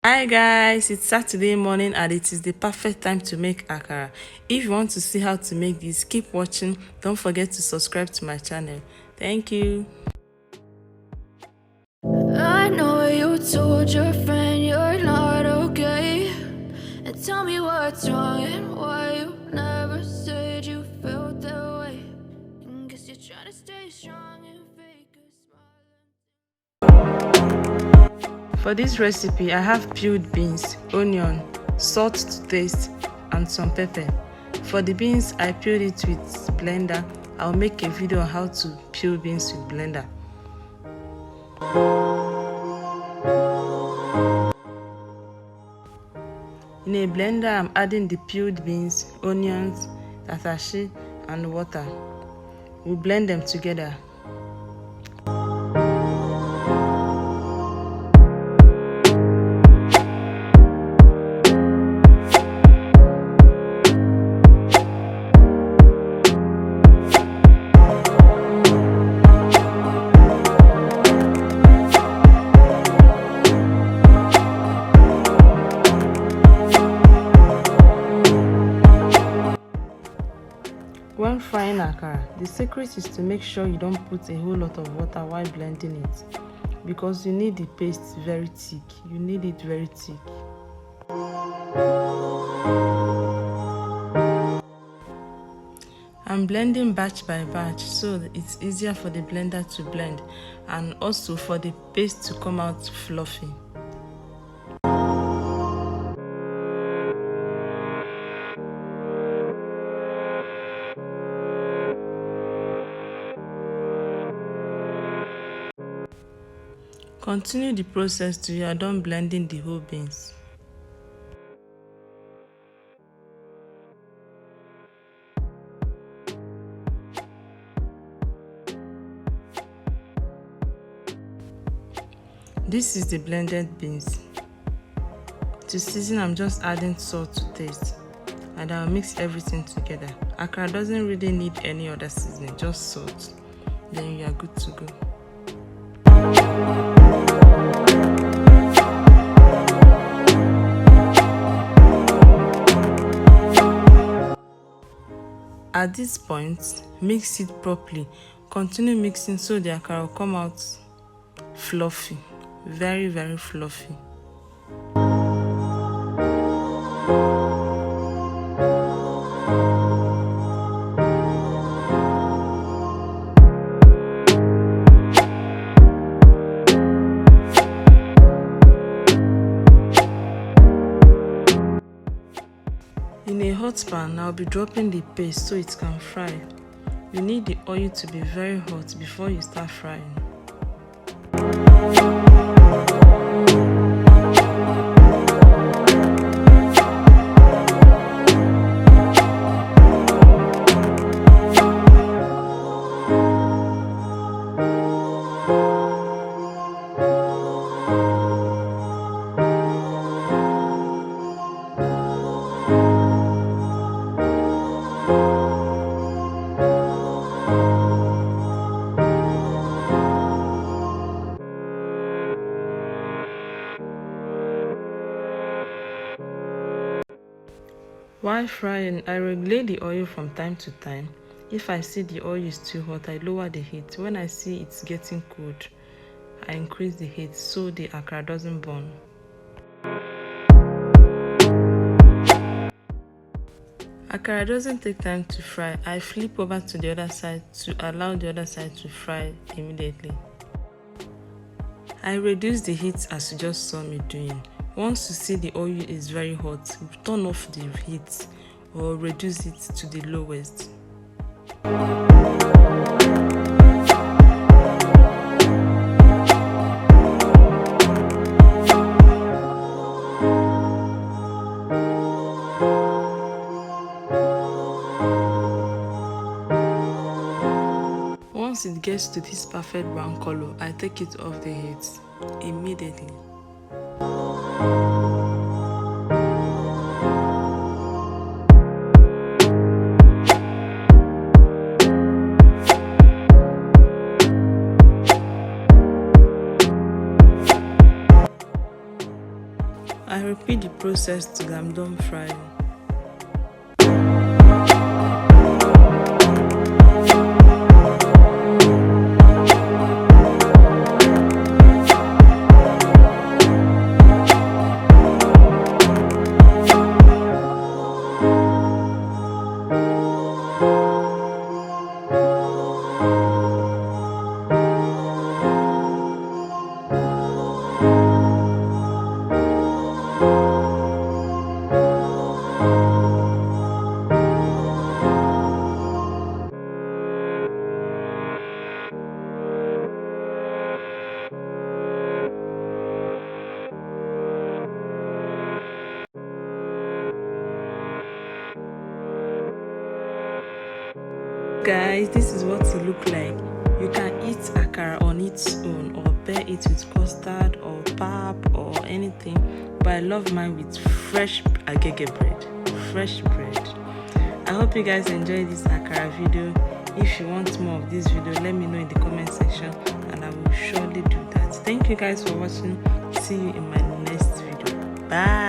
Hi guys, it's Saturday morning and it is the perfect time to make akara. If you want to see how to make this, keep watching. Don't forget to subscribe to my channel. Thank you. I know you told your friend you're not okay, and tell me what's wrong and why you never said you felt that way. And guess you're trying to stay strong and fake a smile. For this recipe, I have peeled beans, onion, salt to taste, and some pepper. For the beans, I peeled it with blender. I'll make a video on how to peel beans with blender. In a blender, I'm adding the peeled beans, onions, tatashi, and water. We blend them together. When frying akara, the secret is to make sure you don't put a whole lot of water while blending it, because you need the paste very thick. You need it very thick. I'm blending batch by batch so that it's easier for the blender to blend and also for the paste to come out fluffy. Continue the process till you are done blending the whole beans. This is the blended beans. To season, I'm just adding salt to taste, and I'll mix everything together. Akara doesn't really need any other seasoning, just salt. Then you are good to go. At this point, mix it properly. Continue mixing so the akara will come out fluffy, very fluffy. In a hot pan, I'll be dropping the paste so it can fry. You need the oil to be very hot before you start frying. While frying, I regulate the oil from time to time. If I see the oil is too hot, I lower the heat. When I see it's getting cold, I increase the heat so the akara doesn't burn. Akara doesn't take time to fry. I flip over to the other side to allow the other side to fry immediately. I reduce the heat as you just saw me doing. Once you see the oil is very hot, turn off the heat or reduce it to the lowest. Once it gets to this perfect brown color, I take it off the heat immediately. I repeat the process till I'm done frying. Guys, this is what it look like. You can eat akara on its own or pair it with custard or pap or anything, but I love mine with fresh agege bread. Fresh bread. I hope you guys enjoyed this akara video. If you want more of this video, let me know in the comment section and I will surely do that. Thank you guys for watching. See you in my next video. Bye.